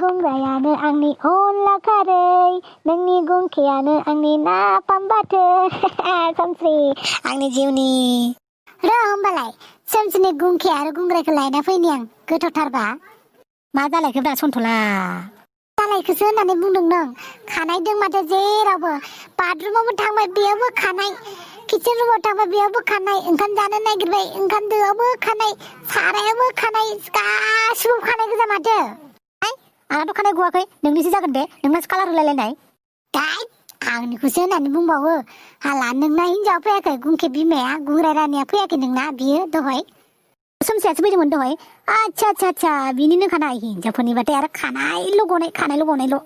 गुंग्रायानो आंनि अनला खारै नोंनि गुंखेयानो आंनि नाफाम बाथोन सानस्रि आंनि जिउनि र' होमबालाय सोमजिनि गुंखे आरो गुंग्रायखौ लायना फैनि आं गोथावथारबा मा जालायखोब्रा सन्थला जालायखोसो होननानै बुंदों नों खानाय दं माथो जेरावबो बाथरुमावबो थांबाय बेयावबो खानाय किचेन रुमाव थांबाय बेयावबो खानाय ओंखाम जानो नागिरबाय ओंखाम दोआवबो खानाय सारायावबो खानाय गासिबो खानाय गोजा माथो आंहाथ' खानाय गवाखै नोंनिसो जागोन बे नोंनासो कालार होलायलायनाय आंनिखौसो होननानै बुंबावो हाला नोंना हिनजाव फैयाखै गुंखे बिमाया गुंग्राय रानिया फैयाखै नोंना बियो दहाय सोमसियासो फैदोंमोन दहाय आच्छा बिनिनो खानाय हिनजावफोरनिबाथाय आरो खानायल' गनायल'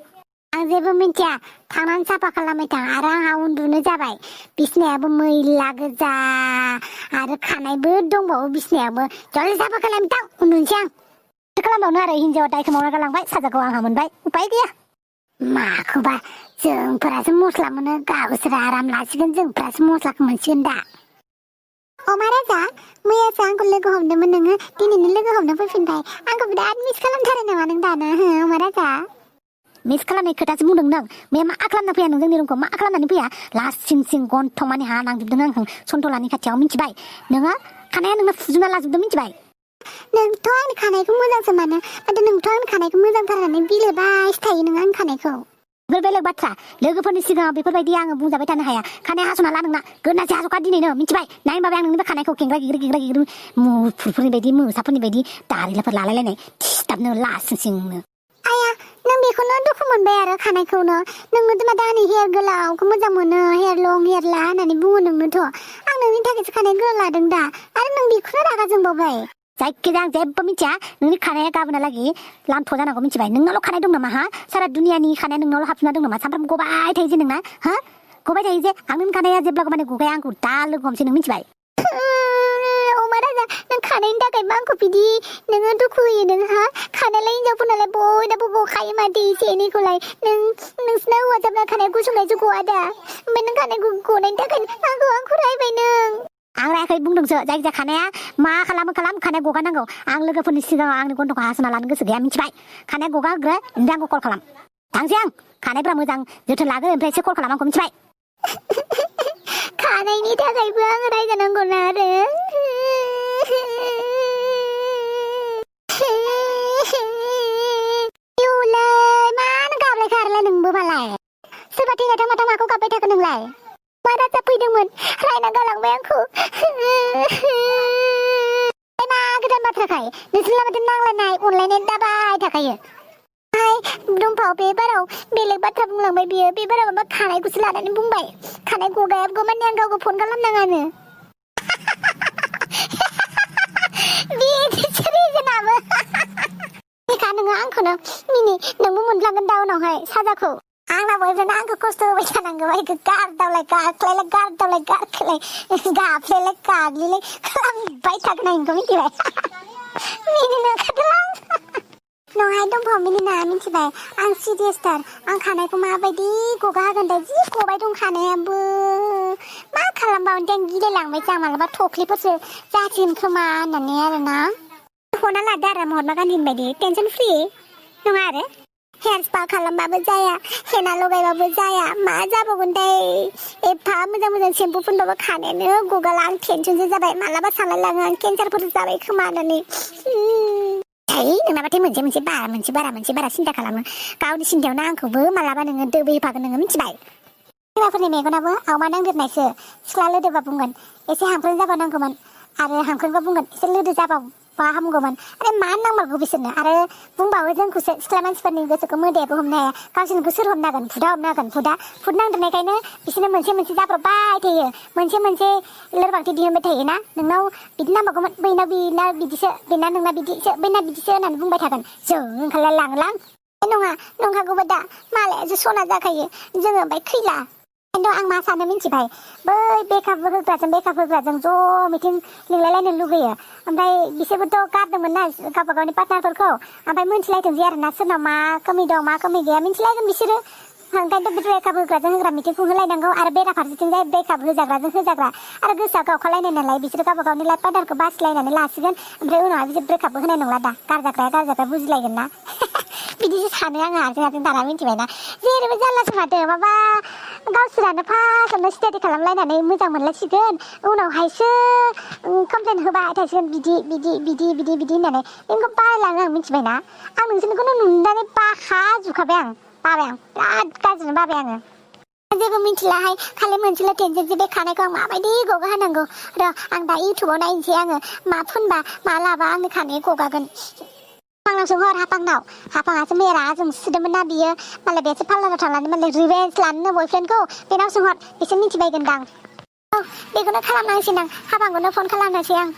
आं जेबो मिन्थिया थांनानै साफा खालामबाय थां आरो आंहा उन्दुनो जाबाय बिसनायाबो मैला गोजा आरो खानायबो दंबावो बिसनायावबो जल्दि साफा खालामबाय थां उन्दुनोसै आं खालामबावनो आरो हिनजावा दायखौ मावना गालांबाय साजाखौ आंहा मोनबाय उपाय गैया माखौबा जोंफोरासो मस्ला मोनो गावसोरा आराम लासिगोन जोंफोरासो मस्लाखौ मोनसिगोन दा अमा राजा मैयासो आंखौ लोगो हमदोंमोन नोङो दिनैनो लोगो हमनो फैफिनबाय आंखौ बिराद मिस खालामथारो नामा नों दानो अमा राजा मिस खालामनाय खोथासो बुंदों नों मैया मा खालामना फैया नों जोंनि रुमखौ मा खालामनानै फैया लास्ट सिं गन्थं हा नांजोबदों आंखौ सन्थलानि खाथियाव मिथिबाय नोङो खानाया नोंना फुजुना लाजोबदों मिथिबाय नोंथ' आंनि खानायखौ मोजांसो मानो माथो नोंथ' आंनि खानायखौ मोजांथारनानै बिलिरबायसो थायो नों आंनि खानायखौ बेफोर बेलेग बाथ्रा लोगोफोरनि सिगाङाव बेफोरबायदि आङो बुंजाबाय थानो हाया खानाया हास'ना ला नोंना गोदनासो हास'खा दिनैनो मिथिबाय नायबाय आं नोंनि खानायखौ गेंग्रा गिग्रि मुफुरफोरनि बायदि मोसाफोरनि बायदि दारिलाफोर लालायलायनाय थिसथाबनो लासिंनो आया नों बेखौनो दुखु मोनबाय आरो खानायखौनो नोंनोथ' माथो आंनि हेयार गोलावखौ मोजां मोनो हेयार लं हेयार ला होननानै बुङो नोंनोथ' आं नोंनि थाखायसो खानाय गोलाव लादों दा आरो नों बेखौनो रागा जोंबावबाय जायखिजाया आं जेबो मिथिया नोंनि खानाया गाबोनहालागै लान्थ' जानांगौ मिथिबाय नोंनावल' खानाय दं नामा सारा दुनियानि खानाया नोंनावल' हाबसोना दं नामा सानफ्रामबो गबाय थायो जे नोंना गबाय थायो जे आं नों खानाया जेब्लाबो माने गगाया आंखौ दा लोगो हमसै नों मिथिबाय अमा राजा नों खानायनि थाखायबो आंखौ बिदि नोङो दुखु होयो नों खानायालाय हिनजावफोरनालाय बयनाबो गखायो माथो एसे एनैखौलाय नोंसिना हौवासाफोरा खानाय गुसुंनायसो गवा दा ओमफ्राय नों खानाय गनायनि थाखाय आंखौ रायबाय नों आं रायाखै बुंदोंसो जायखिजाया खानाया मा खालाम खानाया गगानांगौ आं लोगोफोरनि सिगाङाव आंनि गन्थंखौ हास'ना लानो गोसो गैया मिथिबाय खानाया गगाग्रो ओमफ्राय आंखौ कल खालाम थांसै आं खानायफ्रा मोजां जोथोन लागोन ओमफ्रायसो कल खालाम आंखौ मिथिबाय खानायनि थाखायबो आं रायजानांगौना आरो मानो गाबलाय खारलाय नोंबो मालाय सोरबा थैना थांबा माखौ गाबबाय थाखो नोंलाय मा राजा फैदोंमोन रायना गालांबाय आंखौ मा गोदान बाथ्राखाय नोंसोरला माथो नांलायनाय अनलायनाय दाबाय थाखायो दंफाव बे बाराव बेलेग बाथ्रा बुंलांबाय बियो बे बाराव माबा खानायखौसो लानानै बुंबाय खानाय गगायाबो माने आं गावखौ फन खालामनाङानो बिदिसो रिजोनाबो बेखा नोङो आंखौनो मिनि नोंबो मोनफ्लांगोन दा उनावहाय साजाखौ आंना बयफ्रेन्डआ आंखौ खस्थ' होबाय थानांगौ गारदावलाय गारख्लाय गाफ्लेलाय गाग्लिलाय खालामबाय थागोन आं नोंखौ मिथिबाय मिनिनो ओंखारदों नहाय दंफाव मिनिना मिथिबाय आं सिरियासथार आं खानायखौ माबायदि गगा होगोन दा जि गबाय दं खानायाबो मा खालामबावनो आं गिलायलांबायसो आं मालाबा थख्लिफोरसो जासिगोन खोमा होननानै आरोना हरना लादो आरो महात्मा गान्धीनि बायदि टेनसन फ्रि नङा आरो हेयार स्पा खालामबाबो जाया हेना लगायबाबो जाया मा जाबावगोनथाय एफा मोजां सेम्पु फुनबाबो खानायानो गगाला आं टेनसनसो जाबाय मालाबा सानलायलाङो आं केन्सारफोर जाबाय खोमा होननानै नोंनाबाथाय मोनसे बारा सिन्था खालामो गावनि सिन्थायावनो आंखौबो मालाबा नोङो दोबै होफागोन नोङो मिथिबाय सेंग्राफोरनि मेगनाबो आवमा नांदेरनायसो सिख्ला लोदोबा बुंगोन एसे हांख्रोन जाबा नांगौमोन आरो हांख्रोनबा बुंगोन एसे लोदो जाबा हामगौमोन आरो मा नांमारगौ बिसोरनो आरो बुंबावो जोंखौसो सिख्ला मानसिफोरनि गोसोखौ मोदायाबो हमनो हाया गावसोरनिखौ सोर हमनो हागोन भुतआ हमनो हागोन भुत नांदेरनायखायनो बिसोरनो मोनसे जाब्रबबाय थायो मोनसे लोरबांथि दिहुनबाय थायोना नोंनाव बिदि नांबावगौमोन बैनाव बिना बिदिसो बेना नोंना बिदिसो बैना बिदिसो होननानै बुंबाय थागोन जों ओंखारलाय लांलां नङा नंखागौबा दा मालायासो सना जाखायो जोङो ओमफ्राय खैला खिन्थु आं मा सानो मिथिबाय बै बेकआप होग्राजों ज' मिटिं लिंलायलायनो लुगैयो ओमफ्राय बिसोरबोथ' गारदोंमोन ना गावबा गावनि पार्टनारफोरखौ ओमफ्राय मोनथिलायथों जे आरोना सोरनाव मा कमि दं मा कमि गैया मिथिलायगोन बिसोरो ओंखायनोथ' बे बेकआप होग्राजों होग्रा मिटिंखौ होलायनांगौ आरो बेराफारसेथिं जाय बेकआप होजाग्राजों होजाग्रा आरो गोसोआ गावखालायनाय नालाय बिसोरो गावबा गावनि लाइफ पार्टनारखौ बासिलायनानै लासिगोन ओमफ्राय उनावहाय बिसोर ब्रेकआपबो होनाय नंला दा गारजाग्राया बुजिलायगोन ना बिदिसो सानो आङो हारसिं दाना मिथिबायना जेरैबो जारलासो माथो माबा गावसोरानो फार्स्टआवनो स्टाडि खालामलायनानै मोजां मोनलायसिगोन उनावहायसो कमप्लेन होबाय थासिगोन बिदि होननानै बेखौ बालाङो आं मिथिबायना आं नोंसोरनिखौनो नुनानै बाखाजोबखाबाय आं बिराद गाज्रिनो बाबाय आङो जेबो मिथिलाहाय खालि मोनसेल' टेनसनसो बे खानायखौ आं माबायदि गगा होनांगौ र' आं दा इउटुबाव नायनोसै आङो मा फुनबा मा लाबा आंनि खानाया गगागोन हाफांनाव सोंहर हाफाङासो मैया रागा जोंसोदोंमोन ना बियो मालाय बेसो पार्लाराव थांनानै मालाय रिभेन्स लानो बयफ्रेन्डखौ बेनाव सोंहर बिसोर मिथिबायगोनदां औ बेखौनो खालामनांसिगोन आं हाफांखौनो फन खालामनोसै आं